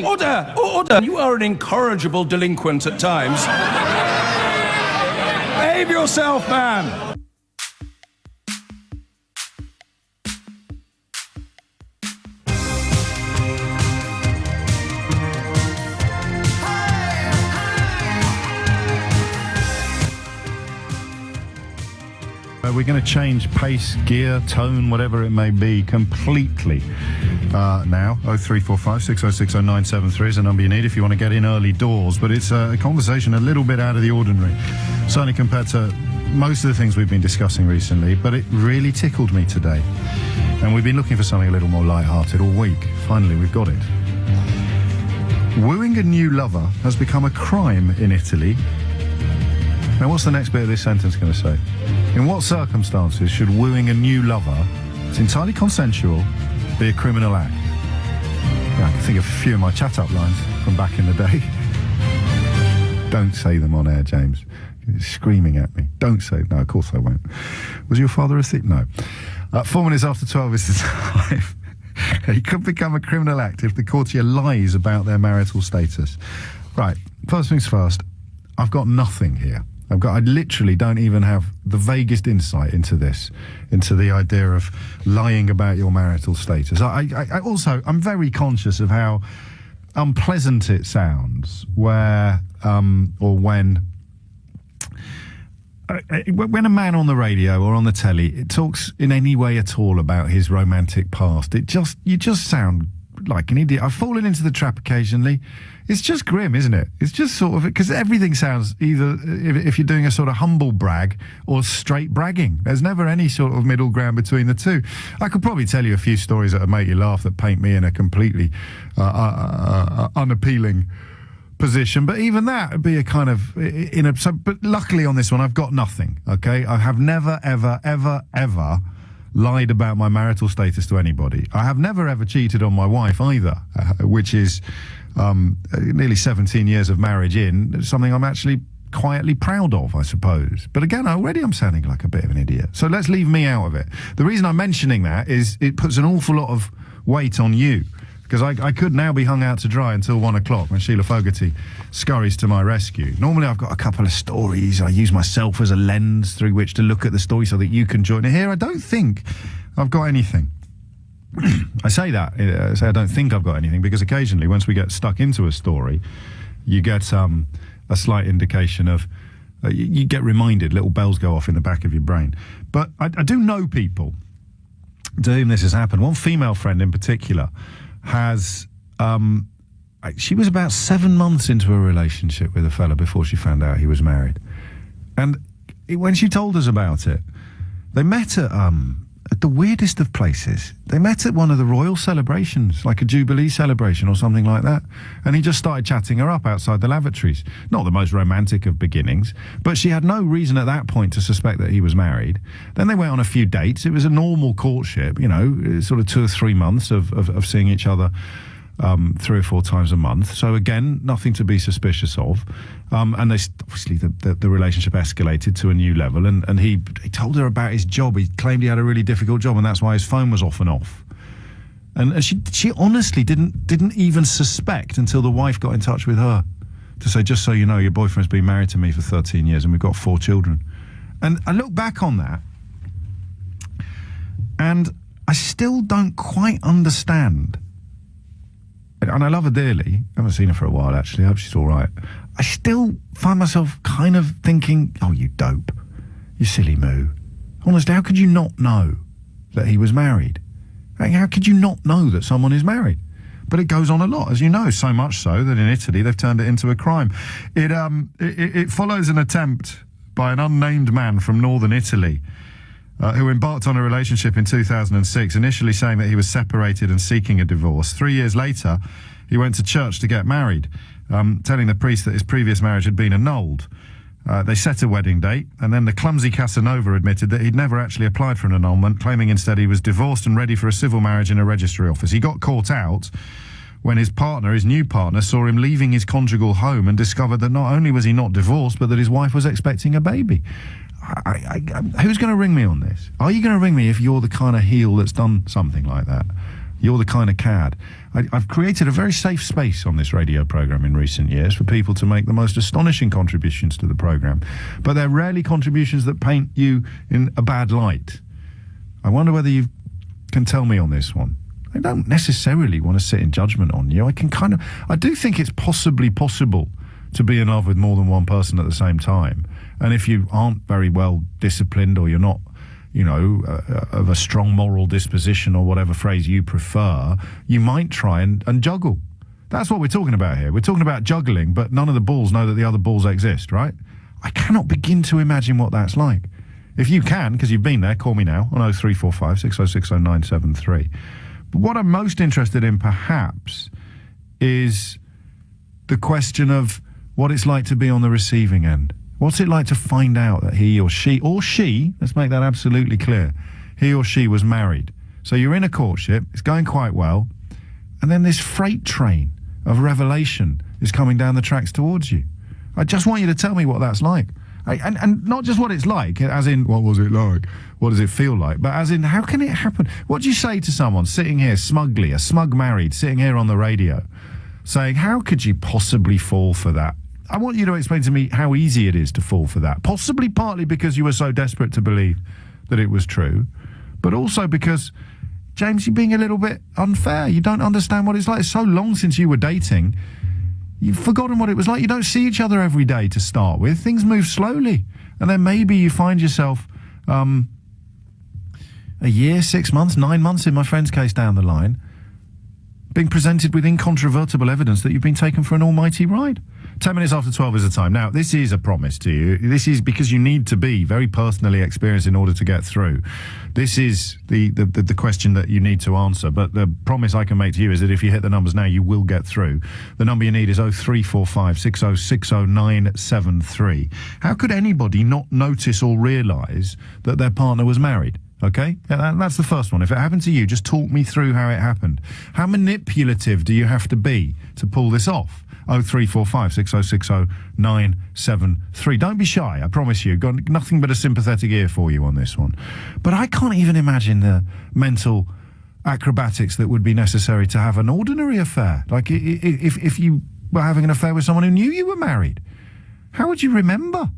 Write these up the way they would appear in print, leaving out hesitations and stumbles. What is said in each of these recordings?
Order! Order! You are an incorrigible delinquent at times. Behave yourself, man! We're going to change pace, gear, tone, whatever it may be, completely now. 0345 606 0973 is the number you need if you want to get in early doors. But it's a conversation a little bit out of the ordinary, certainly compared to most of the things we've been discussing recently. But it really tickled me today. And we've been looking for something a little more light-hearted all week. Finally, we've got it. Wooing a new lover has become a crime in Italy. Now, what's the next bit of this sentence going to say? In what circumstances should wooing a new lover, it's entirely consensual, be a criminal act? Yeah, I can think of a few of my chat-up lines from back in the day. Don't say them on air, James. You're screaming at me. Don't say... No, of course I won't. Was your father a thief? No. 4 minutes after 12 is the time. It could become a criminal act if the courtier lies about their marital status. Right, first things first, I've got nothing here. I literally don't even have the vaguest insight into this, into the idea of lying about your marital status. I'm very conscious of how unpleasant it sounds when a man on the radio or on the telly it talks in any way at all about his romantic past. You just sound like an idiot. I've fallen into the trap occasionally. It's just grim, isn't it? It's just sort of, because everything sounds either, if you're doing a sort of humble brag or straight bragging. There's never any sort of middle ground between the two. I could probably tell you a few stories that would make you laugh that paint me in a completely unappealing position, but even that would be a kind of but luckily on this one I've got nothing. Okay, I have never ever lied about my marital status to anybody. I have never ever cheated on my wife either, which is nearly 17 years of marriage in, something I'm actually quietly proud of, I suppose. But again, already I'm sounding like a bit of an idiot. So let's leave me out of it. The reason I'm mentioning that is it puts an awful lot of weight on you, because I could now be hung out to dry until 1 o'clock when Sheila Fogarty scurries to my rescue. Normally I've got a couple of stories. I use myself as a lens through which to look at the story so that you can join. And here I don't think I've got anything. I say that, I don't think I've got anything, because occasionally once we get stuck into a story, you get a slight indication of, you get reminded, little bells go off in the back of your brain. But I do know people to whom this has happened. One female friend in particular has, she was about 7 months into a relationship with a fella before she found out he was married. And when she told us about it, they met at the weirdest of places. They met at one of the royal celebrations, like a Jubilee celebration or something like that. And he just started chatting her up outside the lavatories. Not the most romantic of beginnings, but she had no reason at that point to suspect that he was married. Then they went on a few dates. It was a normal courtship, you know, sort of 2 or 3 months of seeing each other 3 or 4 times a month. So again, nothing to be suspicious of. And they obviously the relationship escalated to a new level. And he told her about his job. He claimed he had a really difficult job, and that's why his phone was off and off. And she honestly didn't even suspect until the wife got in touch with her to say, just so you know, your boyfriend's been married to me for 13 years and we've got 4 children. And I look back on that, and I still don't quite understand. And I love her dearly. I haven't seen her for a while, actually. I hope she's all right. I still find myself kind of thinking, oh, you dope. You silly moo. Honestly, how could you not know that he was married? How could you not know that someone is married? But it goes on a lot, as you know, so much so that in Italy they've turned it into a crime. It follows an attempt by an unnamed man from northern Itelly who embarked on a relationship in 2006, initially saying that he was separated and seeking a divorce. 3 years later, he went to church to get married, telling the priest that his previous marriage had been annulled. They set a wedding date, and then the clumsy Casanova admitted that he'd never actually applied for an annulment, claiming instead he was divorced and ready for a civil marriage in a registry office. He got caught out when his new partner, saw him leaving his conjugal home and discovered that not only was he not divorced, but that his wife was expecting a baby. Who's going to ring me on this? Are you going to ring me if you're the kind of heel that's done something like that? You're the kind of cad. I've created a very safe space on this radio programme in recent years for people to make the most astonishing contributions to the programme, but they're rarely contributions that paint you in a bad light. I wonder whether you can tell me on this one. I don't necessarily want to sit in judgment on you. I do think it's possibly possible to be in love with more than one person at the same time. And if you aren't very well disciplined, or you're not, of a strong moral disposition, or whatever phrase you prefer, you might try and juggle. That's what we're talking about here. We're talking about juggling, but none of the balls know that the other balls exist, right? I cannot begin to imagine what that's like. If you can, because you've been there, call me now on 0345 6060 973. But what I'm most interested in, perhaps, is the question of what it's like to be on the receiving end. What's it like to find out that he or she, let's make that absolutely clear, he or she was married. So you're in a courtship, it's going quite well, and then this freight train of revelation is coming down the tracks towards you. I just want you to tell me what that's like. And not just what it's like, as in, what was it like? What does it feel like? But as in, how can it happen? What do you say to someone sitting here smugly, a smug married, sitting here on the radio, saying, how could you possibly fall for that? I want you to explain to me how easy it is to fall for that. Possibly partly because you were so desperate to believe that it was true, but also because, James, you're being a little bit unfair. You don't understand what it's like. It's so long since you were dating. You've forgotten what it was like. You don't see each other every day to start with. Things move slowly. And then maybe you find yourself a year, 6 months, 9 months, in my friend's case down the line, being presented with incontrovertible evidence that you've been taken for an almighty ride. 10 minutes after 12 is the time. Now, this is a promise to you. This is because you need to be very personally experienced in order to get through. This is the question that you need to answer. But the promise I can make to you is that if you hit the numbers now, you will get through. The number you need is 0345 6060 973. How could anybody not notice or realise that their partner was married? Okay? That's the first one. If it happened to you, just talk me through how it happened. How manipulative do you have to be to pull this off? 0345 6060 973. Don't be shy, I promise you. Got nothing but a sympathetic ear for you on this one. But I can't even imagine the mental acrobatics that would be necessary to have an ordinary affair. Like, if you were having an affair with someone who knew you were married, how would you remember?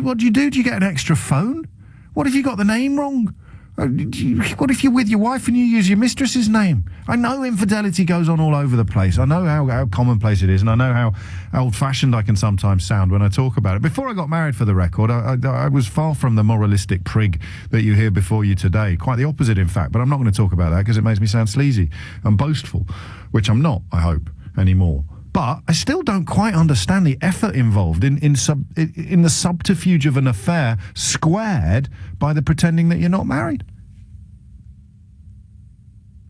What do you do? Do you get an extra phone? What if you got the name wrong? What if you're with your wife and you use your mistress's name? I know infidelity goes on all over the place. I know how commonplace it is, and I know how old-fashioned I can sometimes sound when I talk about it. Before I got married, for the record, I was far from the moralistic prig that you hear before you today. Quite the opposite, in fact. But I'm not going to talk about that because it makes me sound sleazy and boastful, which I'm not, I hope, anymore. But I still don't quite understand the effort involved in the subterfuge of an affair squared by the pretending that you're not married.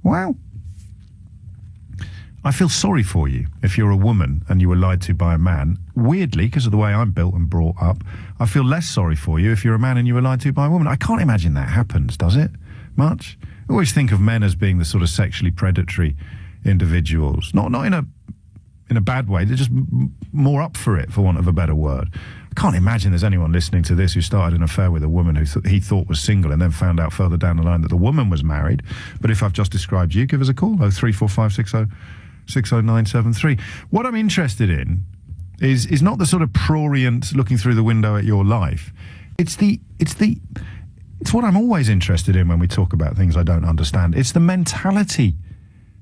Wow. I feel sorry for you if you're a woman and you were lied to by a man. Weirdly, because of the way I'm built and brought up, I feel less sorry for you if you're a man and you were lied to by a woman. I can't imagine that happens, does it? Much? I always think of men as being the sort of sexually predatory individuals. Not in a bad way. They're just more up for it, for want of a better word. I can't imagine there's anyone listening to this who started an affair with a woman who he thought was single and then found out further down the line that the woman was married. But if I've just described you, give us a call, 0345 60 973. What I'm interested in is not the sort of prurient looking through the window at your life. It's what I'm always interested in when we talk about things I don't understand. It's the mentality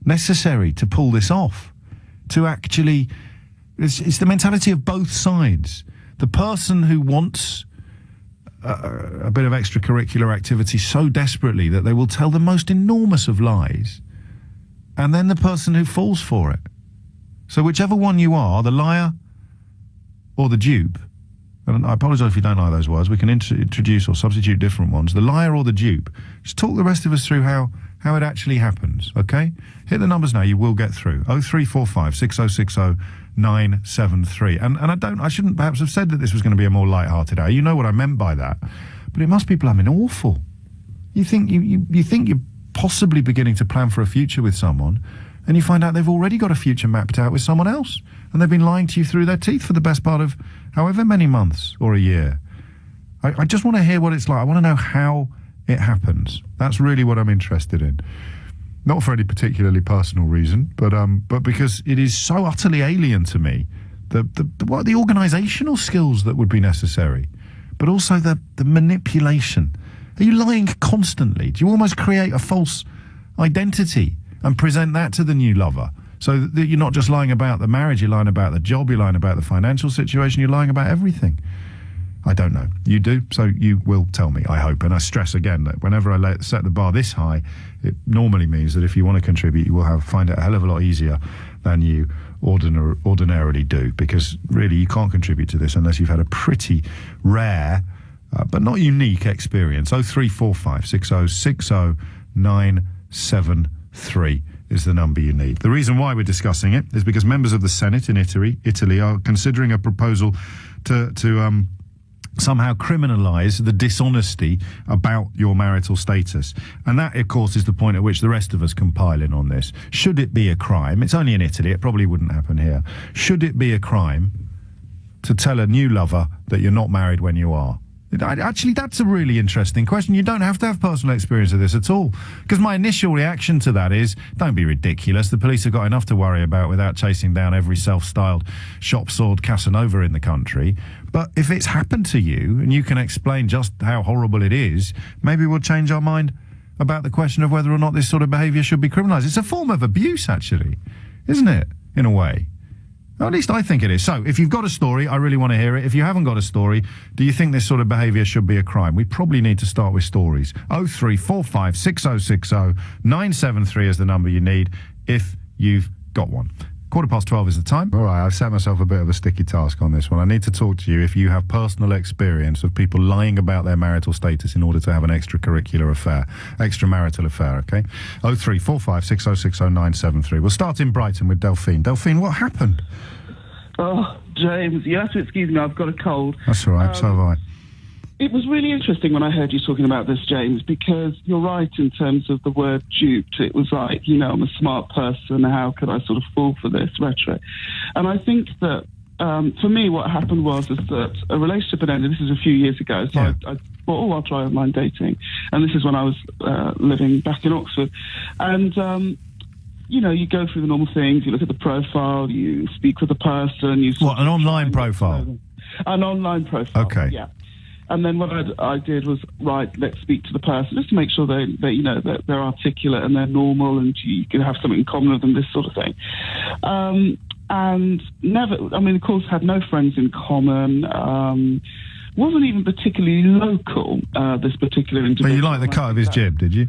necessary to pull this off. To actually, it's the mentality of both sides. The person who wants a bit of extracurricular activity so desperately that they will tell the most enormous of lies, and then the person who falls for it. So whichever one you are, the liar or the dupe, and I apologise if you don't like those words, we can introduce or substitute different ones, the liar or the dupe, just talk the rest of us through how it actually happens, okay? Hit the numbers now, you will get through. 0345 6060 973. And I shouldn't perhaps have said that this was going to be a more light-hearted hour. You know what I meant by that. But it must be blooming awful. You think you're possibly beginning to plan for a future with someone, and you find out they've already got a future mapped out with someone else, and they've been lying to you through their teeth for the best part of however many months or a year. I just want to hear what it's like. I want to know how it happens. That's really what I'm interested in. Not for any particularly personal reason, but because it is so utterly alien to me. What the organisational skills that would be necessary, but also the manipulation. Are you lying constantly? Do you almost create a false identity and present that to the new lover? So that you're not just lying about the marriage, you're lying about the job, you're lying about the financial situation, you're lying about everything. I don't know. You do, so you will tell me, I hope. And I stress again that whenever I set the bar this high, it normally means that if you want to contribute, you will find it a hell of a lot easier than you ordinarily do, because really you can't contribute to this unless you've had a pretty rare but not unique experience. 0345 6060 973 is the number you need. The reason why we're discussing it is because members of the Senate in Italy are considering a proposal to somehow criminalise the dishonesty about your marital status. And that, of course, is the point at which the rest of us can pile in on this. Should it be a crime? It's only in Italy. It probably wouldn't happen here. Should it be a crime to tell a new lover that you're not married when you are? Actually, that's a really interesting question. You don't have to have personal experience of this at all. Because my initial reaction to that is, don't be ridiculous. The police have got enough to worry about without chasing down every self-styled shop-sword Casanova in the country. But if it's happened to you, and you can explain just how horrible it is, maybe we'll change our mind about the question of whether or not this sort of behaviour should be criminalised. It's a form of abuse, actually, isn't it, in a way? Or at least I think it is. So, if you've got a story, I really want to hear it. If you haven't got a story, do you think this sort of behaviour should be a crime? We probably need to start with stories. 0345 6060 973 is the number you need if you've got one. 12:15 is the time. All right, I've set myself a bit of a sticky task on this one. I need to talk to you if you have personal experience of people lying about their marital status in order to have an extracurricular affair, extramarital affair, okay? 0345 6060 973. We'll start in Brighton with Delphine. Delphine, what happened? Oh, James, you have to excuse me, I've got a cold. That's all right, so have I. It was really interesting when I heard you talking about this, James, because you're right in terms of the word duped. It was like, I'm a smart person, how could I sort of fall for this rhetoric? And I think that, for me, what happened was that a relationship had ended. This is a few years ago, so I thought, I'll try online dating. And this is when I was living back in Oxford. And you go through the normal things. You look at the profile, you speak with the person. What, an online profile? An online profile, okay. Yeah. And then what I did was, right, let's speak to the person just to make sure that they're articulate and they're normal and you can have something in common with them, this sort of thing. And of course, had no friends in common. Wasn't even particularly local, this particular individual. But you like the cut of his jib, did you?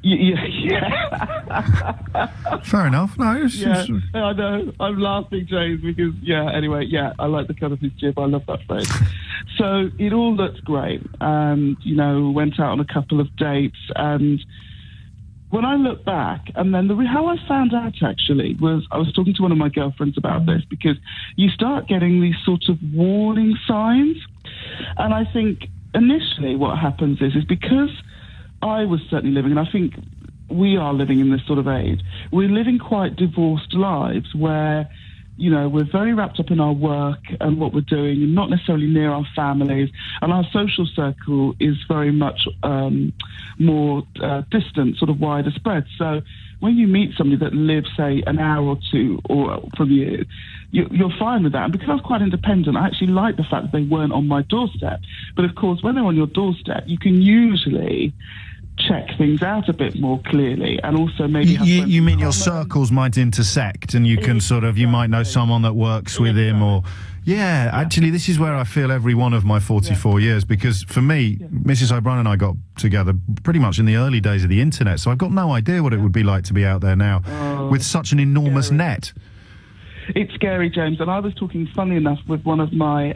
Yeah. Fair enough. No, I know. I'm laughing, James, because, anyway, I like the cut of his jib. I love that phrase. So it all looked great. And, went out on a couple of dates. And when I look back, and then how I found out, actually, was I was talking to one of my girlfriends about this, because you start getting these sorts of warning signs. And I think initially what happens is because I was certainly living, and I think we are living in this sort of age, we're living quite divorced lives where, we're very wrapped up in our work and what we're doing and not necessarily near our families. And our social circle is very much more distant, sort of wider spread. So when you meet somebody that lives, say, an hour or two from you, you're fine with that. And because I was quite independent, I actually liked the fact that they weren't on my doorstep. But of course, when they're on your doorstep, you can usually check things out a bit more clearly, and also maybe you mean your circles might intersect, and you can you might know someone that works with him, or actually this is where I feel every one of my 44 years, because for me, Mrs. O'Brien and I got together pretty much in the early days of the internet, so I've got no idea what it would be like to be out there now with such an enormous net. It's scary, James, and I was talking, funnily enough, with one of my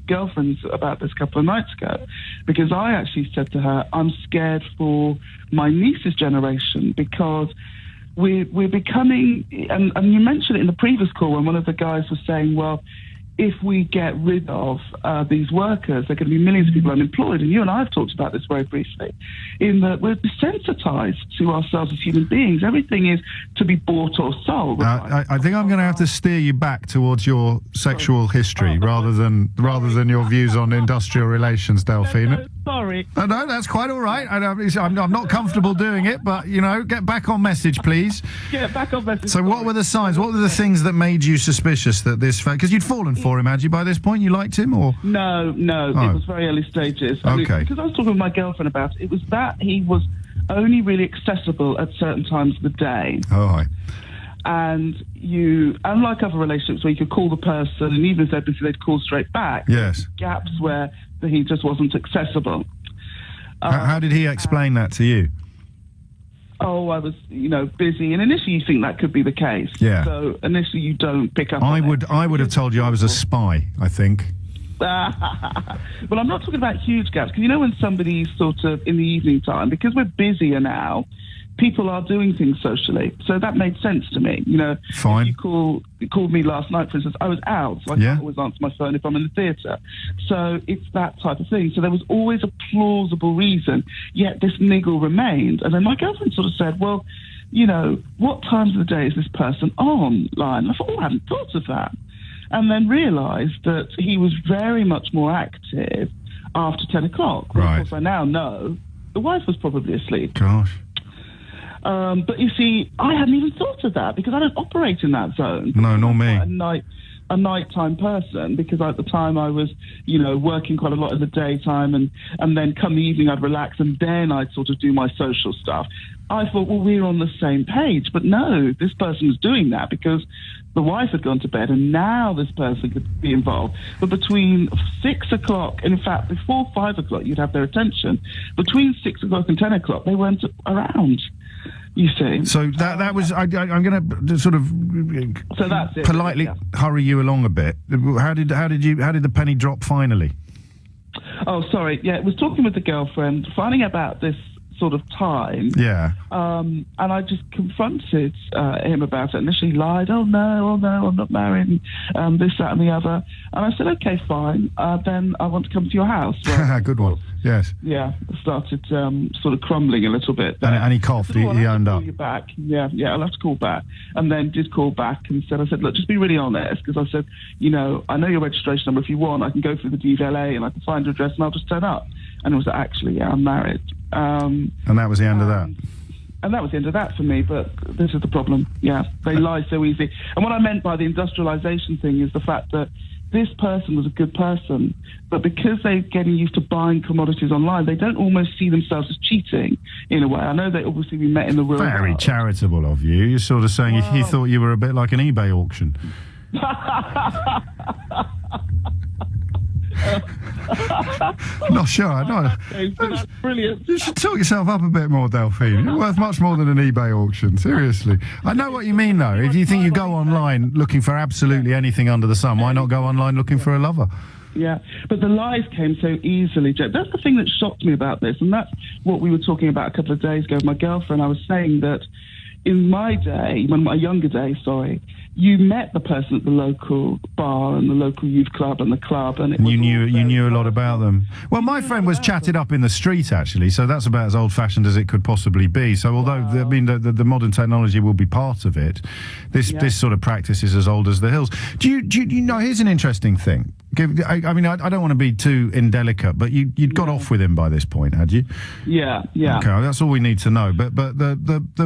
girlfriends about this a couple of nights ago, because I actually said to her, I'm scared for my niece's generation, because we're becoming, and you mentioned it in the previous call when one of the guys was saying, well, if we get rid of these workers, there are going to be millions of people unemployed. And you and I have talked about this very briefly, in that we're desensitized to ourselves as human beings. Everything is to be bought or sold. I think I'm going to have to steer you back towards your sexual history rather than your views on industrial relations, Delphine. sorry. No, that's quite all right. I'm not comfortable doing it, but, get back on message, please. Get back on message. So what were the signs? What were the things that made you suspicious that this... Because you'd fallen for him, had you, by this point? You liked him, or...? No. Oh. It was very early stages. Okay. Because I was talking with my girlfriend about it. It was that he was only really accessible at certain times of the day. Oh, hi. And unlike other relationships where you could call the person, and even if they'd busy, they'd call straight back. Yes. Gaps where he just wasn't accessible. How did he explain that to you? Oh, I was, busy. And initially you think that could be the case. Yeah. So initially you don't pick up I on it. would have told you I was a spy, I think. Well, I'm not talking about huge gaps, because when somebody's sort of in the evening time, because we're busier now, people are doing things socially. So that made sense to me. Fine. If you called me last night, for instance, I was out, so I can't always answer my phone if I'm in the theatre. So it's that type of thing. So there was always a plausible reason, yet this niggle remained. And then my girlfriend sort of said, well, what times of the day is this person online? I thought, I hadn't thought of that. And then realised that he was very much more active after 10 o'clock. Well, right. Of course, I now know the wife was probably asleep. Gosh. But you see, I hadn't even thought of that, because I don't operate in that zone. No, nor me. A nighttime person, because at the time I was, working quite a lot in the daytime, and then come the evening I'd relax, and then I'd sort of do my social stuff. I thought, well, we're on the same page. But no, this person was doing that because the wife had gone to bed, and now this person could be involved. But between 6 o'clock, in fact, before 5 o'clock, you'd have their attention. Between 6 o'clock and 10 o'clock, they weren't around. You see. So that was. I'm going to sort of. So that's it. Politely hurry you along a bit. How did the penny drop finally? Oh, sorry. Yeah, it was talking with the girlfriend, finding out about this sort of time. Yeah. And I just confronted him about it. Initially lied, oh no, I'm not married, this, that and the other. And I said, okay, fine, then I want to come to your house. Well, good one, yes. Yeah, it started sort of crumbling a little bit. And he coughed, he owned up. You back. Yeah, I'll have to call back. And then did call back and said, look, just be really honest, because I said, I know your registration number. If you want, I can go through the DVLA and I can find your address and I'll just turn up. And it was actually, yeah, I'm married. And that was the end of that. And that was the end of that for me, but this is the problem. Yeah, they lie so easy. And what I meant by the industrialization thing is the fact that this person was a good person, but because they're getting used to buying commodities online, they don't almost see themselves as cheating in a way. I know they obviously we met in the real Very world. Charitable of you. You're sort of saying he thought you were a bit like an eBay auction. Not sure. No. That's brilliant. You should talk yourself up a bit more, Delphine. You're worth much more than an eBay auction. Seriously. I know what you mean, though. If you think you go online looking for absolutely anything under the sun, why not go online looking for a lover? Yeah, but the lies came so easily, Joe. That's the thing that shocked me about this, and that's what we were talking about a couple of days ago with my girlfriend. I was saying that in my day, in my younger days, you met the person at the local bar and the local youth club and the club, and you knew a lot about them. Well, my friend was chatted up in the street, actually, so that's about as old-fashioned as it could possibly be. So although the modern technology will be part of it, this sort of practice is as old as the hills. Do you know? Here's an interesting thing. I don't want to be too indelicate, but you'd got off with him by this point, had you? Yeah. Okay, that's all we need to know. But the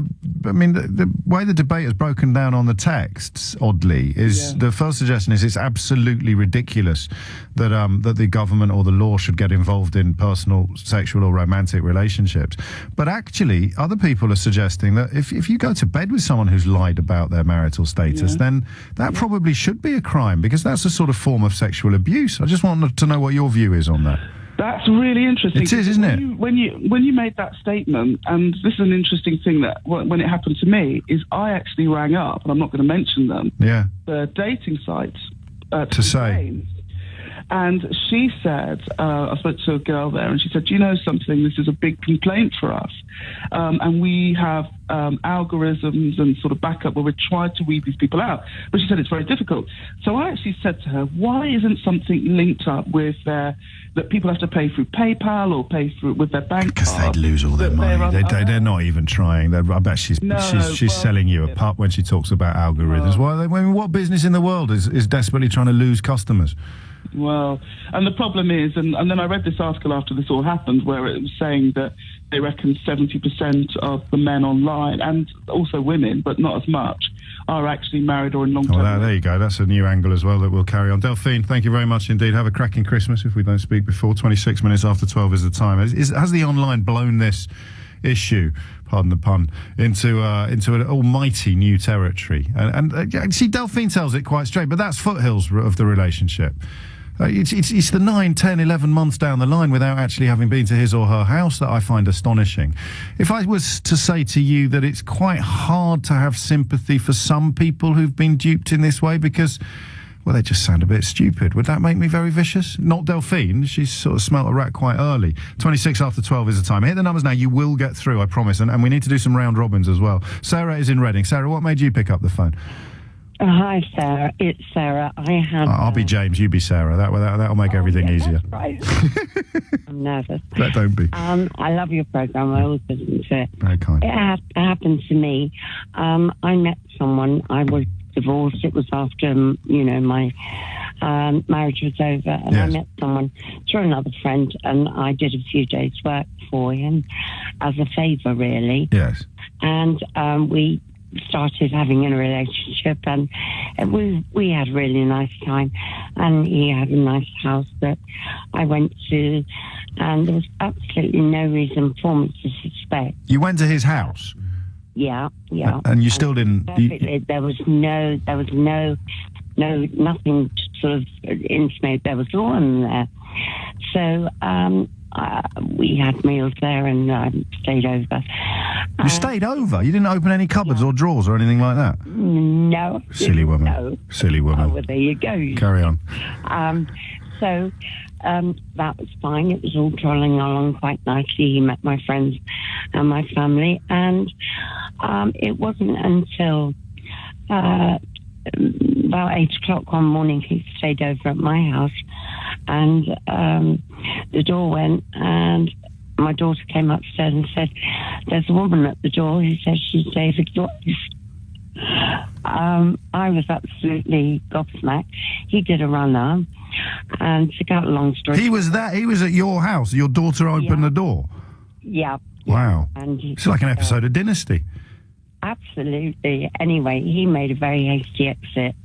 way the debate has broken down on the texts, oddly, is the first suggestion is it's absolutely ridiculous that the government or the law should get involved in personal, sexual or romantic relationships. But actually, other people are suggesting that if you go to bed with someone who's lied about their marital status, then that probably should be a crime, because that's a sort of form of sexual abuse. I just wanted to know what your view is on that. That's really interesting. It is, isn't it? When you made that statement, and this is an interesting thing that when it happened to me, is I actually rang up, and I'm not going to mention them, the dating sites to say. And she said, I spoke to a girl there, and she said, do you know something? This is a big complaint for us. And we have algorithms and sort of backup where we try to weed these people out. But she said it's very difficult. So I actually said to her, why isn't something linked up with that people have to pay through PayPal or pay through with their bank Because card? they'd lose all their money. They're not even trying. I bet she's selling you a pup when she talks about algorithms. What business in the world is desperately trying to lose customers? Well, and the problem is, and then I read this article after this all happened where it was saying that they reckon 70% of the men online, and also women, but not as much, are actually married or in long-term. Well, there you go. That's a new angle as well that we'll carry on. Delphine, thank you very much indeed. Have a cracking Christmas if we don't speak before. 26 minutes after 12 is the time. Has the online blown this issue, pardon the pun, into an almighty new territory? And see, Delphine tells it quite straight, but that's foothills of the relationship. It's the 9, 10, 11 months down the line without actually having been to his or her house that I find astonishing. If I was to say to you that it's quite hard to have sympathy for some people who've been duped in this way because, well, they just sound a bit stupid, would that make me very vicious? Not Delphine. She's sort of smelt a rat quite early. 26 after 12 is the time. Hit the numbers now. You will get through, I promise. And we need to do some round robins as well. Sarah is in Reading. Sarah, what made you pick up the phone? Hi, Sarah. It's Sarah. I'll be James. You be Sarah. That'll make everything easier. That's right. I'm nervous. Don't be. I love your program. I always listen to it. Very kind. It happened to me. I met someone. I was divorced. It was after my marriage was over, and I met someone through another friend, and I did a few days' work for him as a favour, really. Yes. And we started having a relationship, and we had a really nice time, and he had a nice house that I went to, and there was absolutely no reason for me to suspect. You went to his house? Yeah. And you still didn't? There was nothing to sort of intimate there was a woman there. So we had meals there, and stayed over. You stayed over? You didn't open any cupboards or drawers or anything like that? No. Silly woman. No. Silly woman. Oh, well, there you go. Carry on. So that was fine. It was all trolling along quite nicely. He met my friends and my family, and it wasn't until about 8 o'clock one morning he stayed over at my house, and the door went, and my daughter came upstairs and said, "There's a woman at the door." He said she's David Joyce. I was absolutely gobsmacked. He did a runner, and to cut a long story. He was there. He was at your house. Your daughter opened the door. Yeah. Wow. And it's like an episode of Dynasty. Absolutely. Anyway, he made a very hasty exit.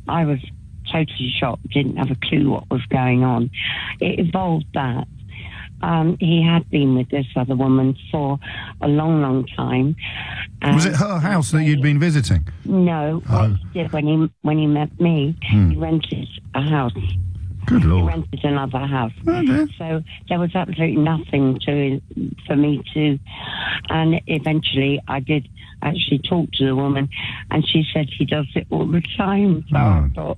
I was totally shocked. Didn't have a clue what was going on. It evolved that. He had been with this other woman for a long, long time. Was it her house that you'd been visiting? No. What he did when he met me, he rented a house. Good Lord. He rented another house. Okay. So there was absolutely nothing for me to... And eventually I did actually talk to the woman, and she said he does it all the time. So I thought,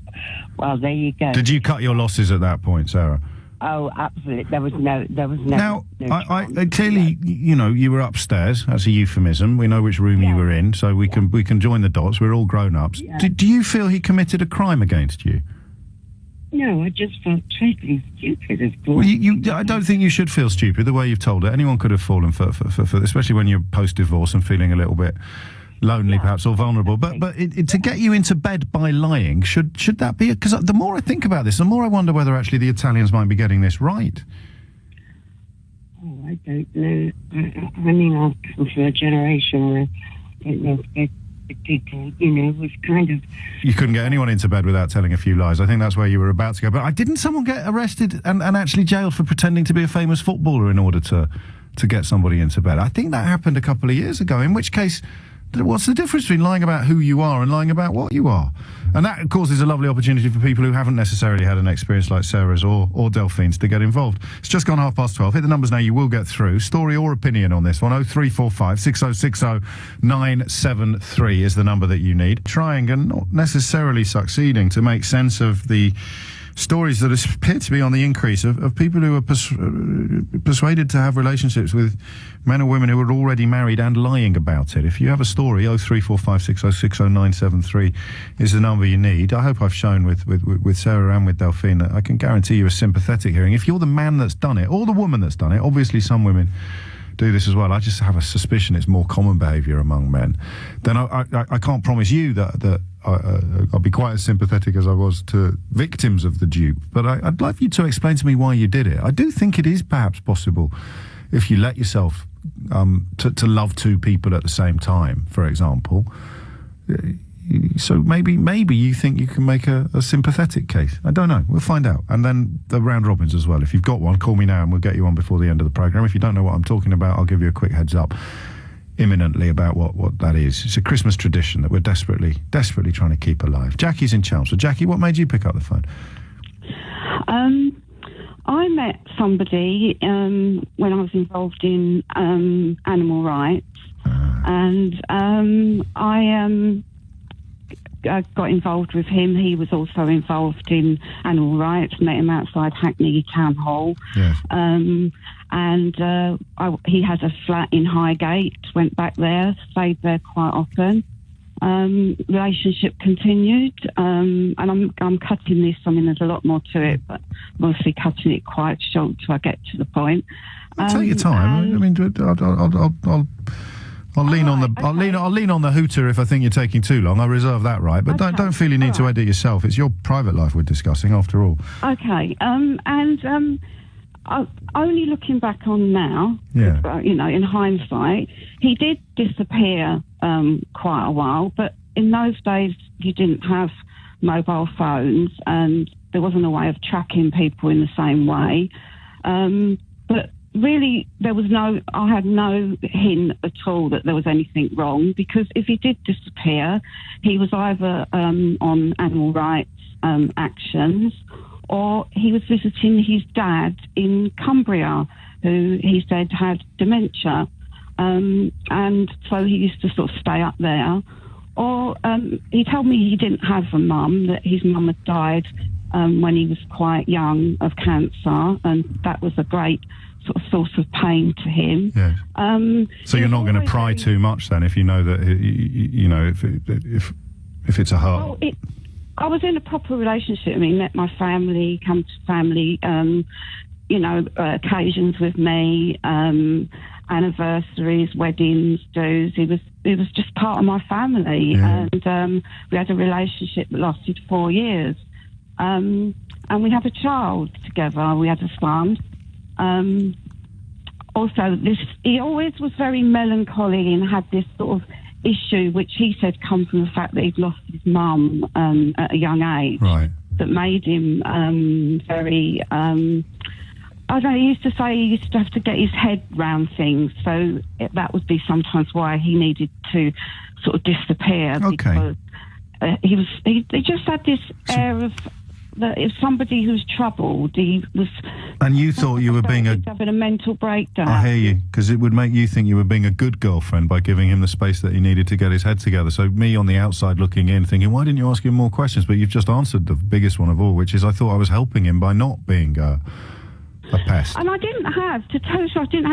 well, there you go. Did you cut your losses at that point, Sarah? Oh, absolutely. There was no. Now, I clearly, you were upstairs. That's a euphemism. We know which room you were in, so we can join the dots. We're all grown-ups. Yeah. Do you feel he committed a crime against you? No, I just felt totally stupid, of course. Well, I don't think you should feel stupid the way you've told it. Anyone could have fallen for especially when you're post-divorce and feeling a little bit lonely, perhaps, or vulnerable. But to get you into bed by lying, should that be? Because the more I think about this, the more I wonder whether actually the Italians might be getting this right. Oh, I don't know. I mean, I've come from a generation where I don't know if people, was kind of... You couldn't get anyone into bed without telling a few lies. I think that's where you were about to go. But didn't someone get arrested and actually jailed for pretending to be a famous footballer in order to get somebody into bed? I think that happened a couple of years ago, in which case... What's the difference between lying about who you are and lying about what you are? And that, of course, is a lovely opportunity for people who haven't necessarily had an experience like Sarah's or Delphine's to get involved. It's just gone 12:30. Hit the numbers now. You will get through. Story or opinion on this one. 0345 6060 973 is the number that you need. Trying and not necessarily succeeding to make sense of the stories that appear to be on the increase of people who are persuaded to have relationships with men or women who are already married and lying about it. If you have a story, 03456060973 is the number you need. I hope I've shown with Sarah and with Delphine that I can guarantee you a sympathetic hearing. If you're the man that's done it, or the woman that's done it, obviously some women do this as well. I just have a suspicion it's more common behaviour among men. Then I can't promise you that I'll be quite as sympathetic as I was to victims of the dupe. But I'd like you to explain to me why you did it. I do think it is perhaps possible, if you let yourself to love two people at the same time, for example. So maybe you think you can make a sympathetic case. I don't know. We'll find out. And then the round robins as well. If you've got one, call me now and we'll get you on before the end of the programme. If you don't know what I'm talking about, I'll give you a quick heads up imminently about what that is. It's a Christmas tradition that we're desperately trying to keep alive. Jackie's in Chelmsford. Jackie, what made you pick up the phone? I met somebody when I was involved in animal rights, and I got involved with him. He was also involved in animal rights. Met him outside Hackney Town Hall. Yes. He had a flat in Highgate. Went back there, stayed there quite often. Relationship continued, and I'm cutting this. I mean, there's a lot more to it, but mostly cutting it quite short till I get to the point. Take your time. I mean, I'll lean on the hooter if I think you're taking too long. I reserve that right, but don't feel you need to edit yourself. It's your private life we're discussing, after all. Okay. Only looking back on now, in hindsight, he did disappear quite a while, but in those days you didn't have mobile phones and there wasn't a way of tracking people in the same way. But really, I had no hint at all that there was anything wrong, because if he did disappear, he was either on animal rights actions, or he was visiting his dad in Cumbria, who he said had dementia. And so he used to sort of stay up there. Or he told me he didn't have a mum, that his mum had died when he was quite young of cancer, and that was a great sort of source of pain to him. Yes. So you're not going to pry too much then, if you know that, if it's a heart. Well, I was in a proper relationship. I mean, met my family, come to family, occasions with me, anniversaries, weddings, dues. He was just part of my family, and we had a relationship that lasted 4 years, and we had a child together. We had a son. He always was very melancholy and had this sort of issue, which he said come from the fact that he'd lost his mum at a young age, right, that made him very I don't know, he used to say he used to have to get his head round things, so that would be sometimes why he needed to sort of disappear, because he just had this air of that if somebody who's troubled, he was. And you thought you were being having a mental breakdown. I hear you, because it would make you think you were being a good girlfriend by giving him the space that he needed to get his head together. So me on the outside looking in, thinking, why didn't you ask him more questions? But you've just answered the biggest one of all, which is I thought I was helping him by not being a pest. And I didn't have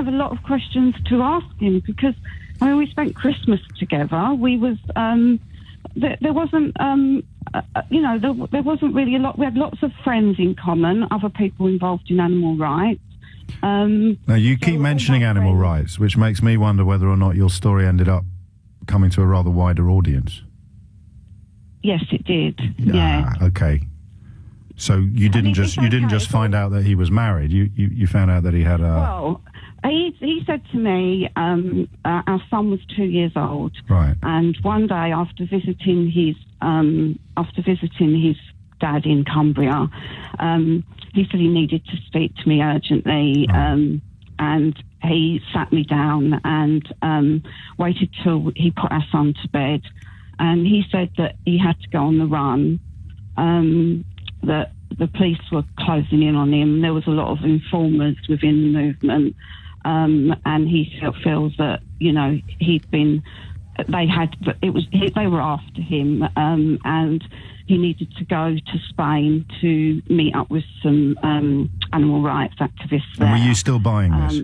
a lot of questions to ask him, because I mean, we spent Christmas together. We was there wasn't there wasn't really a lot. We had lots of friends in common, other people involved in animal rights. Now you keep mentioning animal rights, which makes me wonder whether or not your story ended up coming to a rather wider audience. Yes, it did. Yeah. Okay. So you didn't just find out that he was married. You found out that he had a. Well, he said to me, our son was 2 years old, right? And one day after visiting his dad in Cumbria, he said he needed to speak to me urgently, and he sat me down and waited till he put our son to bed, and he said that he had to go on the run. That the police were closing in on him. There was a lot of informers within the movement, and he feels that they were after him, and he needed to go to Spain to meet up with some animal rights activists there. And were you still buying this?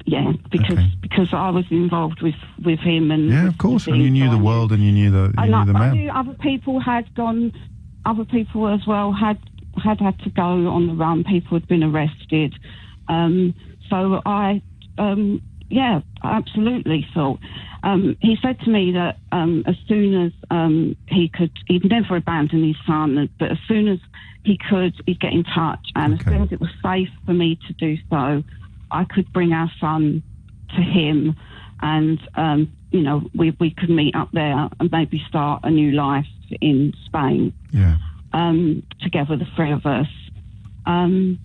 Yeah, because I was involved with him, and yeah, of course. And you knew the world, and you knew the man. I knew other people had gone. Other people as well had to go on the run. People had been arrested. So I, absolutely thought. He said to me that as soon as he'd never abandon his son, but as soon as he could, he'd get in touch, and as soon as it was safe for me to do so, I could bring our son to him, and we could meet up there and maybe start a new life in Spain. Yeah. Together, the three of us. And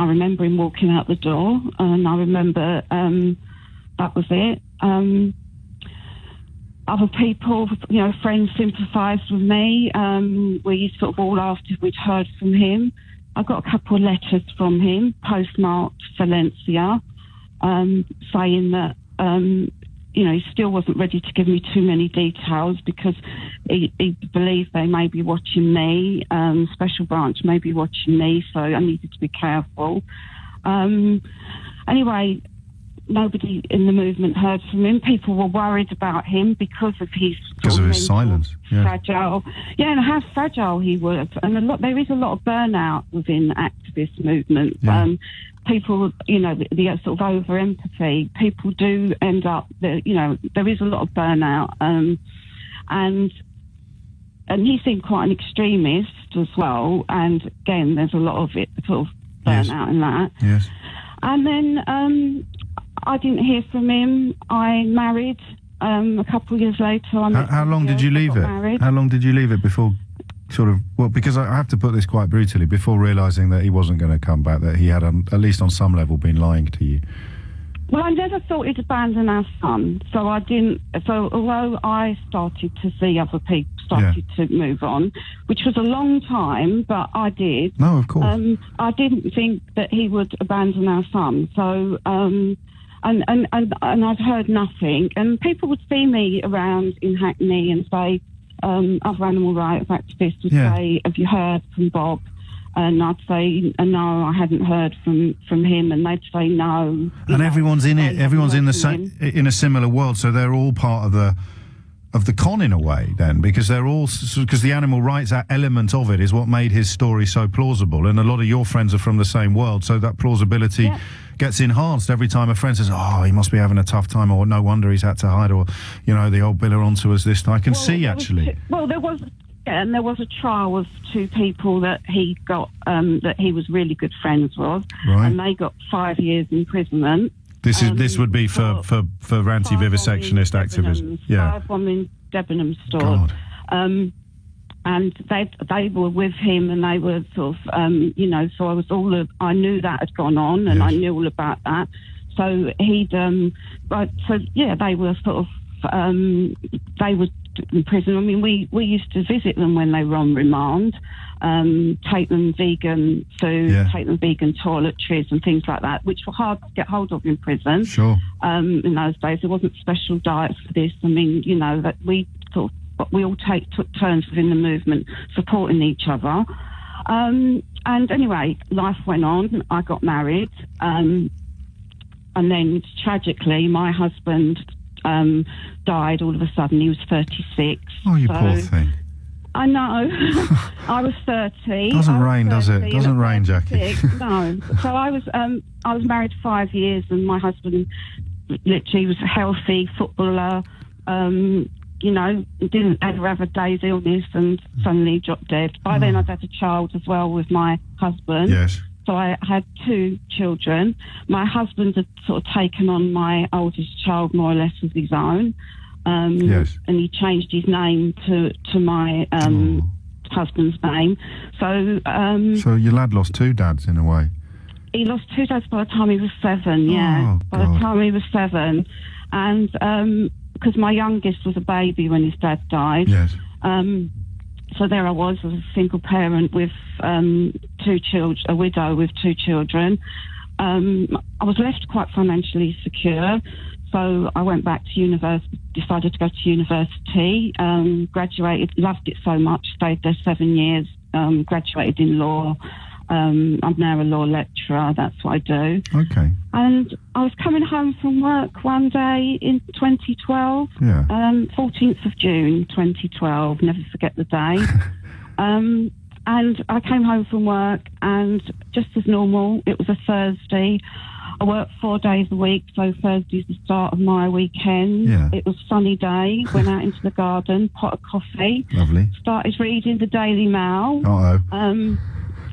I remember him walking out the door, and I remember that was it. Other people, friends sympathised with me. We sort of all asked if we'd heard from him. I got a couple of letters from him, postmarked Valencia, saying that, he still wasn't ready to give me too many details because he believed they may be watching me, Special Branch may be watching me, so I needed to be careful. Anyway, nobody in the movement heard from him. People were worried about him because of his silence. Yeah. Fragile. Yeah, and how fragile he was. And there is a lot of burnout within activist movements. Yeah. People, the sort of over empathy. People do end up, there is a lot of burnout. And he seemed quite an extremist as well. And again, there's a lot of it sort of burnout in that. Yes. And then I didn't hear from him. I married a couple of years later. How long did you leave it? Married. How long did you leave it before because I have to put this quite brutally, before realising that he wasn't going to come back, that he had, at least on some level, been lying to you? Well, I never thought he'd abandon our son, so I didn't. So although I started to see other people to move on, which was a long time, but I did. No, of course. I didn't think that he would abandon our son. So, and I'd heard nothing. And people would see me around in Hackney and say, other animal rights activists would say, "Have you heard from Bob?" And I'd say, "No, I hadn't heard from him," and they'd say, "No." And everyone's in it. Everyone's in in a similar world, so they're all part of the con in a way. Then, because because the animal rights element of it is what made his story so plausible, and a lot of your friends are from the same world, so that plausibility gets enhanced every time a friend says, "Oh, he must be having a tough time," or "No wonder he's had to hide," or the old Biller onto us this time. I can see actually. There was. Yeah, and there was a trial of two people that he got, that he was really good friends with, and they got 5 years imprisonment. This would be for anti-vivisectionist activism. Yeah, 5 on the Debenham store. God. And they were with him, and they were sort of, so I knew that had gone on, and I knew all about that. So they were sort of, they were in prison. I mean, we used to visit them when they were on remand, take them vegan food, take them vegan toiletries and things like that, which were hard to get hold of in prison. Sure. In those days, there wasn't special diets for this. I mean, that we all took turns within the movement supporting each other. And anyway, life went on. I got married, and then tragically, my husband died all of a sudden. He was 36. Oh, you poor thing. I know. I was 30. Doesn't rain, does it? Doesn't rain, Jackie. No. So I was married 5 years, and my husband literally was a healthy footballer. Didn't ever have a day's illness, and suddenly dropped dead. By then, I'd had a child as well with my husband. Yes. So I had 2 children. My husband had sort of taken on my oldest child more or less as his own. And he changed his name to my husband's name. So your lad lost 2 dads in a way. He lost 2 dads by the time he was 7. Yeah, by the time he was 7, and because my youngest was a baby when his dad died. Yes. So there I was as a single parent with 2 children, a widow with 2 children. I was left quite financially secure, so So I went back to university, decided to go to university, graduated, loved it so much, stayed there 7 years, graduated in law. I'm now a law lecturer, that's what I do. Okay. And I was coming home from work one day in 2012, 14th of June 2012, never forget the day. And I came home from work, and just as normal, it was a Thursday. I work 4 days a week, so Thursday's the start of my weekend. Yeah. It was a sunny day, went out into the garden, pot of coffee. Lovely. Started reading the Daily Mail. Uh-oh.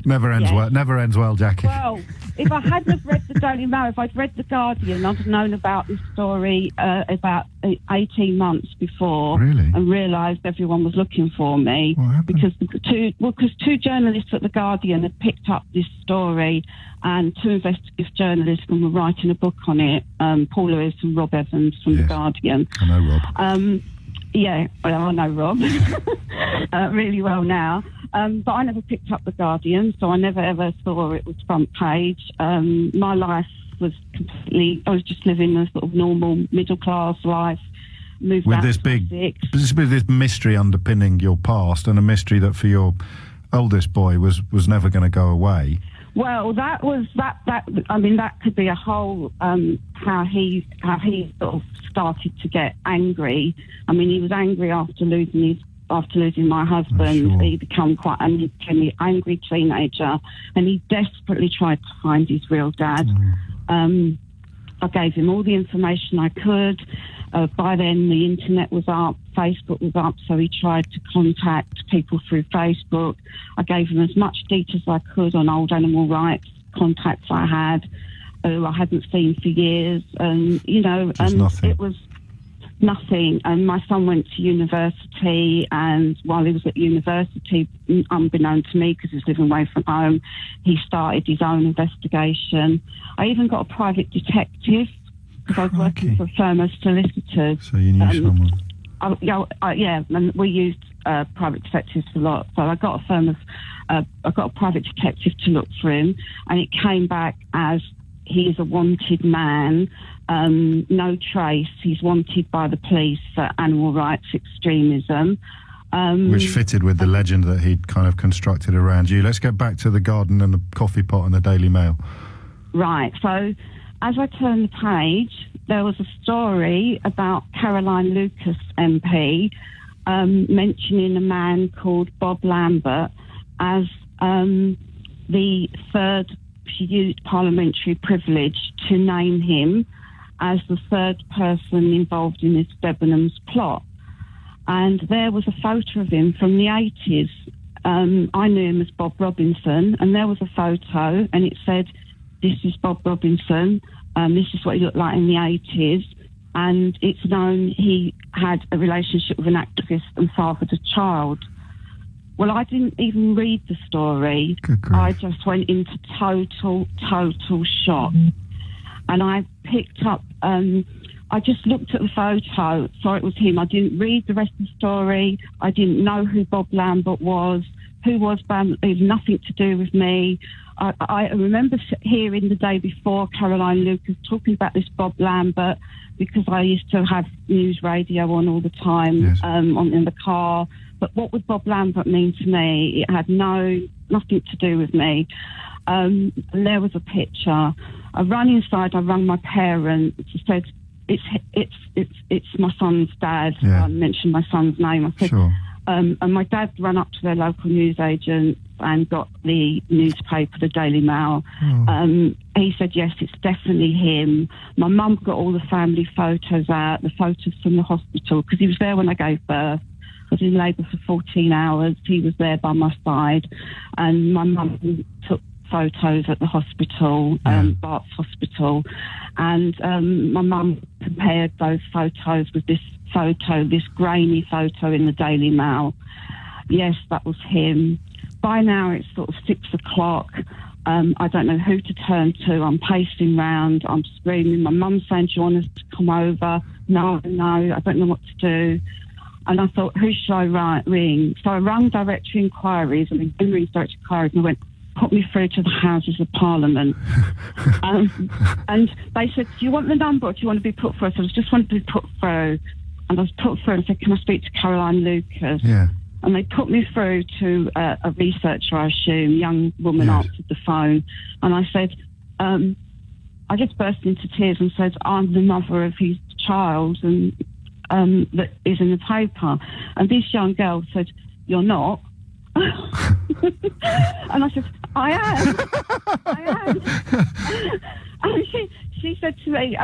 Never ends well. Never ends well, Jackie. Well, if I hadn't have read the Daily Mail, if I'd read the Guardian, I'd have known about this story about 18 months before, really? And realised everyone was looking for me. What happened? Because two journalists at the Guardian had picked up this story, and two investigative journalists were writing a book on it. Paul Lewis and Rob Evans from the Guardian. I know Rob. Yeah, well, I know Rob really well now. But I never picked up the Guardian, so I never ever saw it was front page. My life was I was just living a sort of normal middle class life. Moved with out this to big, Sussex. with this mystery underpinning your past, and a mystery that for your oldest boy was never going to go away. Well, that I mean, that could be a whole how he sort of started to get angry. I mean, he was angry after losing my husband. Sure. He became an angry teenager, and he desperately tried to find his real dad. I gave him all the information I could. By then, the internet was up, Facebook was up, so he tried to contact people through Facebook. I gave him as much detail as I could on old animal rights contacts I had, who I hadn't seen for years, and nothing. It was nothing. And my son went to university, and while he was at university, unbeknown to me because he was living away from home, he started his own investigation. I even got a private detective because I was working for a firm of solicitors. So you knew someone? And we used private detectives a lot. So I got a private detective to look for him, and it came back as he is a wanted man. No trace. He's wanted by the police for animal rights extremism. Which fitted with the legend that he'd kind of constructed around you. Let's get back to the garden and the coffee pot and the Daily Mail. Right. So as I turned the page, there was a story about Caroline Lucas MP mentioning a man called Bob Lambert as the third. She used parliamentary privilege to name him as the third person involved in this Debenhams plot. And there was a photo of him from the 80s. I knew him as Bob Robinson, and there was a photo, and it said, "This is Bob Robinson. This is what he looked like in the 80s." And it's known he had a relationship with an activist and fathered a child. Well, I didn't even read the story. I just went into total shock. And I picked up, I just looked at the photo, saw it was him. I didn't read the rest of the story. I didn't know who Bob Lambert was. Who was Bob? It had nothing to do with me. I remember hearing the day before Caroline Lucas talking about this Bob Lambert because I used to have news radio on all the time. Yes. In the car. But what would Bob Lambert mean to me? It had nothing to do with me. And there was a picture. I ran inside. I rang my parents. I said, "It's my son's dad." Yeah. I mentioned my son's name. I said, Sure. And my dad ran up to their local newsagent and got the newspaper, the Daily Mail. He said, "Yes, it's definitely him." My mum got all the family photos out, the photos from the hospital, because he was there when I gave birth. I was in labour for 14 hours. He was there by my side. And my mum took photos at the hospital, Bart's Hospital. And my mum compared those photos with this grainy photo in the Daily Mail. Yes, that was him. By now it's sort of 6 o'clock. I don't know who to turn to. I'm pacing round. I'm screaming. My mum's saying, "Do you want us to come over?" No, I don't know what to do. And I thought, who should I ring? So I rang directory inquiries, and I rang directory inquiries, and I went, put me through to the Houses of Parliament. And they said, do you want the number or do you want to be put through? So I just wanted to be put through. And I was put through and said, can I speak to Caroline Lucas? Yeah. And they put me through to a researcher, I assume. Young woman answered the phone. And I said, I just burst into tears and said, I'm the mother of his child and that is in the paper. And this young girl said, you're not. And I said, I am. And she said to me,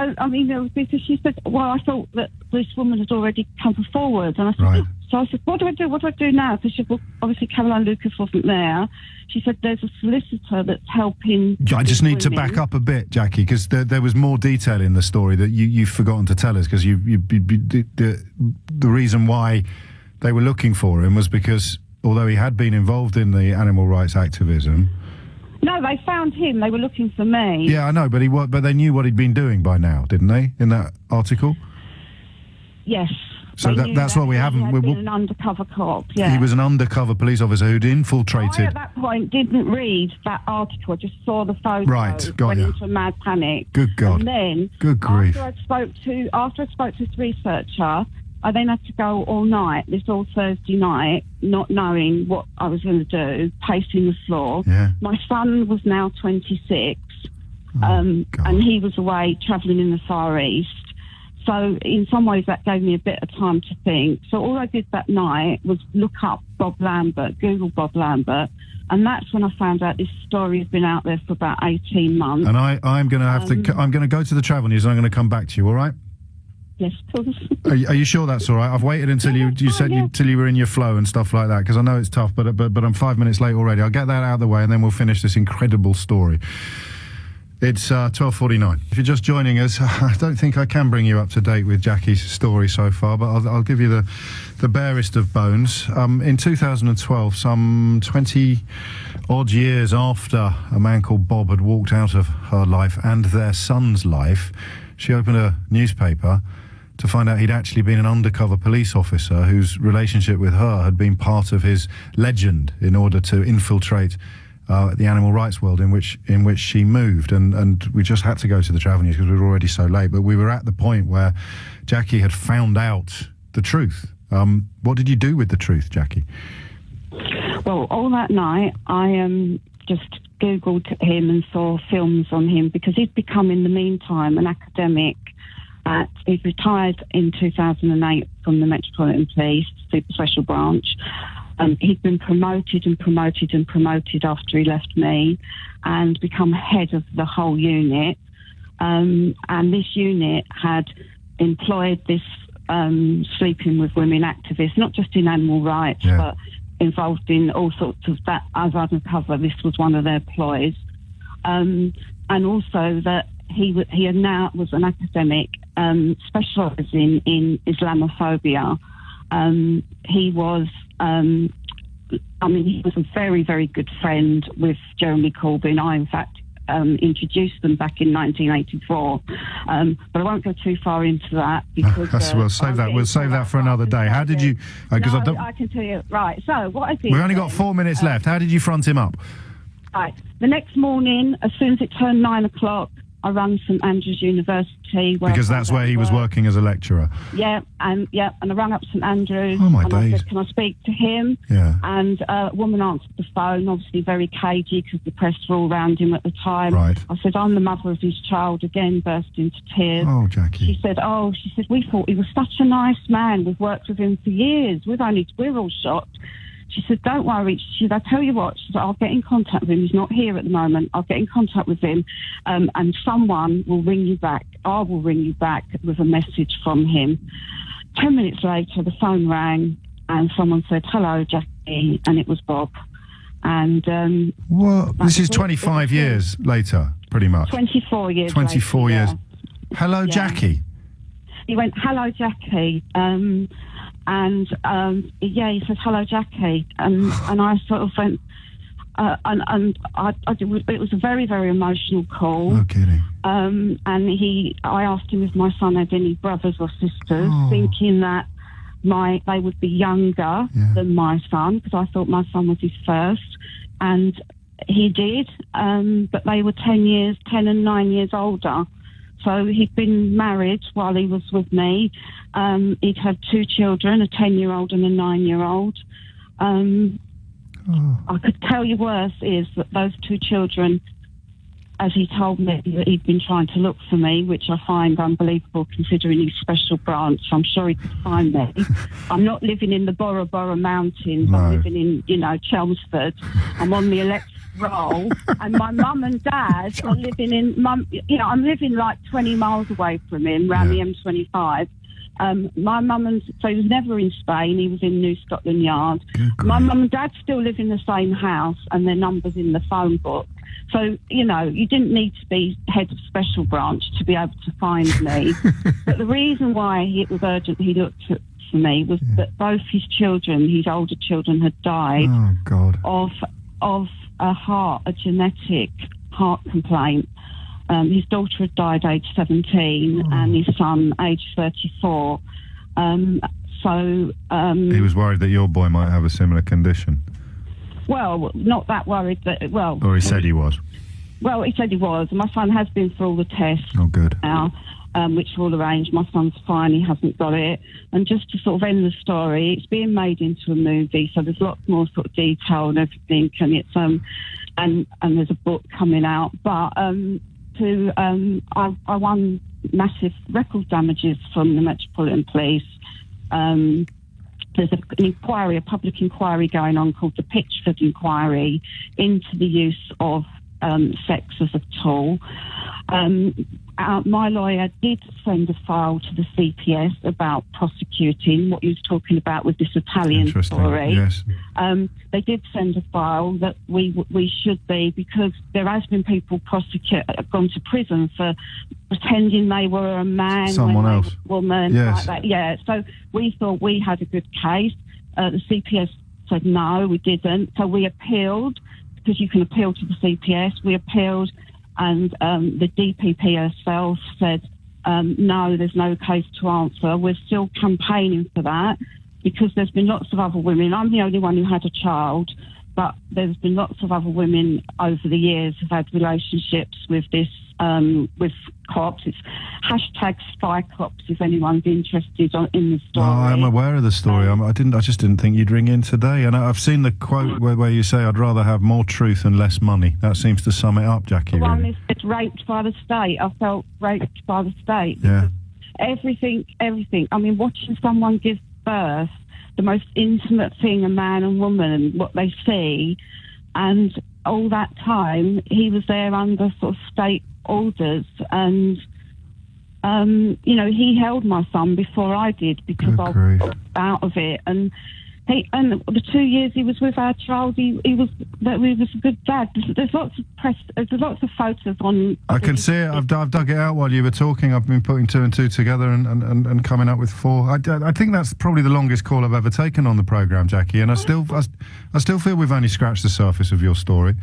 because she said, well, I thought that this woman had already come forward. And I said, right. So I said, what do I do? What do I do now? Because she said, well, obviously Caroline Lucas wasn't there. She said, there's a solicitor that's helping. I just need to back up a bit, Jackie, because there was more detail in the story that you've forgotten to tell us, because the reason why they were looking for him was because although he had been involved in the animal rights activism. No, they found him. They were looking for me. Yeah, I know, but they knew what he'd been doing by now, didn't they, in that article? Yes. So that's what we haven't... He had been an undercover cop, yeah. He was an undercover police officer who'd infiltrated... I, at that point, didn't read that article. I just saw the photo. Right, got went you. into a mad panic. Good God. And then, good grief. after I spoke to this researcher, I then had to go all night, this all Thursday night, not knowing what I was going to do, pacing the floor. Yeah. My son was now 26, God. and he was away travelling in the Far East. So in some ways that gave me a bit of time to think. So all I did that night was look up Bob Lambert, Google Bob Lambert, and that's when I found out this story has been out there for about 18 months. And I'm going to have to... I'm going to go to the Travel News and I'm going to come back to you, all right? Yes, of course. Are you sure that's all right? I've waited until you said until you were in your flow and stuff like that, because I know it's tough, but I'm 5 minutes late already. I'll get that out of the way and then we'll finish this incredible story. It's 12:49. If you're just joining us, I don't think I can bring you up to date with Jackie's story so far, but I'll give you the barest of bones. In 2012, some 20-odd years after a man called Bob had walked out of her life and their son's life, she opened a newspaper to find out he'd actually been an undercover police officer whose relationship with her had been part of his legend in order to infiltrate the animal rights world in which she moved. And we just had to go to the Travel News because we were already so late, but we were at the point where Jackie had found out the truth. What did you do with the truth, Jackie? Well, all that night I just Googled him and saw films on him, because he'd become in the meantime an academic. He retired in 2008 from the Metropolitan Police Super Special Branch. He'd been promoted and promoted and promoted after he left me and become head of the whole unit. And this unit had employed this sleeping with women activist, not just in animal rights, but involved in all sorts of that as undercover. This was one of their ploys. And also that he now was an academic specialising in Islamophobia. He was a very, very good friend with Jeremy Corbyn. I, in fact, introduced them back in 1984. But I won't go too far into that because we'll save that for another day. How did you? I can tell you. Right. So what I did. We've only got 4 minutes left. How did you front him up? Right. The next morning, as soon as it turned 9 o'clock, I rang St Andrews University. Because that's where he was working as a lecturer. Yeah, and I rang up St Andrews. Oh, my and days. I said, can I speak to him? Yeah. And a woman answered the phone, obviously very cagey because the press were all around him at the time. Right. I said, I'm the mother of his child, again burst into tears. Oh, Jackie. She said, we thought he was such a nice man. We've worked with him for years. We're all shocked. She said, don't worry. She said, I tell you what, she said, I'll get in contact with him. He's not here at the moment. I'll get in contact with him and someone will ring you back. I will ring you back with a message from him. 10 minutes later, the phone rang and someone said, hello, Jackie, and it was Bob. And well, this is 25 years later, pretty much. 24 years 24 later, years. yeah. Hello, Jackie. He went, hello, Jackie. He said, hello, Jackie. And I sort of went, it was a very, very emotional call. No kidding. And I asked him if my son had any brothers or sisters, thinking that they would be younger than my son, because I thought my son was his first. And he did, but they were 10 and 9 years older. So he'd been married while he was with me. He'd had 2 children, a 10-year-old and a 9-year-old. I could tell you worse is that those 2 children, as he told me, that he'd been trying to look for me, which I find unbelievable considering his special branch. I'm sure he could find me. I'm not living in the Bora Bora Mountains. No. I'm living in, Chelmsford. I'm on the electric roll, and my mum and dad are living in, I'm living like 20 miles away from him, around the M25. My mum so he was never in Spain, he was in New Scotland Yard. My mum and dad still live in the same house, and their number's in the phone book. So, you didn't need to be head of special branch to be able to find me. But the reason why it was urgent he looked for me was that both his children, his older children, had died of a genetic heart complaint. His daughter had died age 17 and his son age 34. He was worried that your boy might have a similar condition. Well, not that worried. Or he said he was. Well, he said he was. My son has been through all the tests. Oh, good. Now, which are all arranged. My son's fine. He hasn't got it. And just to sort of end the story, it's being made into a movie, so there's lots more sort of detail and everything, and it's and there's a book coming out. But I won massive record damages from the Metropolitan Police. There's a public inquiry going on called the Pitchford Inquiry into the use of sex as a tool. My lawyer did send a file to the CPS about prosecuting what he was talking about with this Italian story. Yes. They did send a file that we should be, because there has been people gone to prison for pretending they were a man, someone else, a woman, like that. Yeah. So we thought we had a good case. The CPS said no, we didn't. So we appealed, because you can appeal to the CPS. We appealed, and the DPP herself said, no, there's no case to answer. We're still campaigning for that, because there's been lots of other women. I'm the only one who had a child, but there's been lots of other women over the years who've had relationships with this, with cops. It's #SpyCops if anyone's interested in the story. Oh, I'm aware of the story. I just didn't think you'd ring in today. And I've seen the quote where you say, I'd rather have more truth and less money. That seems to sum it up, Jackie. The one really. is said raped by the state. I felt raped by the state. Yeah. Everything. I mean, watching someone give birth, the most intimate thing a man and woman, what they see, and all that time he was there under sort of state orders, and he held my son before I did, because I was out of it, and the 2 years he was with our child, he was a good dad. There's lots of press, there's lots of photos on. I can see it. I've dug it out while you were talking. I've been putting 2 and 2 together and coming up with 4. I think that's probably the longest call I've ever taken on the programme, Jackie, and I still feel we've only scratched the surface of your story.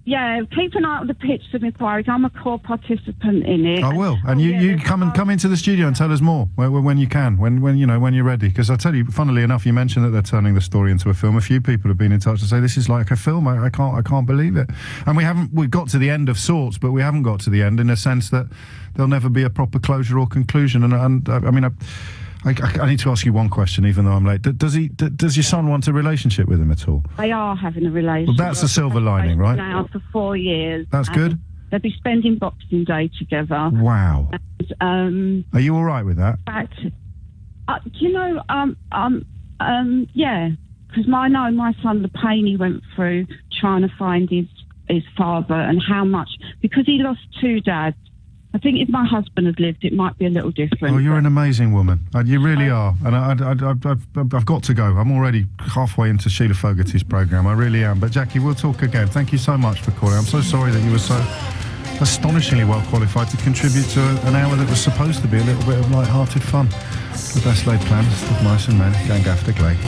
Yeah, keep an eye on the Pitchford Inquiry. I'm a core participant in it. I will, and you come into the studio and tell us more when you can, when you're ready. Because I tell you, funnily enough, you mentioned that they're turning the story into a film. A few people have been in touch to say this is like a film. I can't believe it. And we've got to the end of sorts, but we haven't got to the end in a sense that there'll never be a proper closure or conclusion. And I mean, I need to ask you one question, even though I'm late. Does your son want a relationship with him at all? They are having a relationship. Well, that's the silver lining, right? Now for 4 years. That's good. They'll be spending Boxing Day together. Wow. And, are you all right with that? Yeah, because I know my son, the pain he went through trying to find his father, and how much, because he lost 2 dads. I think if my husband had lived, it might be a little different. Oh, you're an amazing woman. You really are. And I've got to go. I'm already halfway into Sheila Fogarty's programme. I really am. But, Jackie, we'll talk again. Thank you so much for calling. I'm so sorry that you were so astonishingly well qualified to contribute to an hour that was supposed to be a little bit of light-hearted fun. The best laid plans of mice and men going after Glade.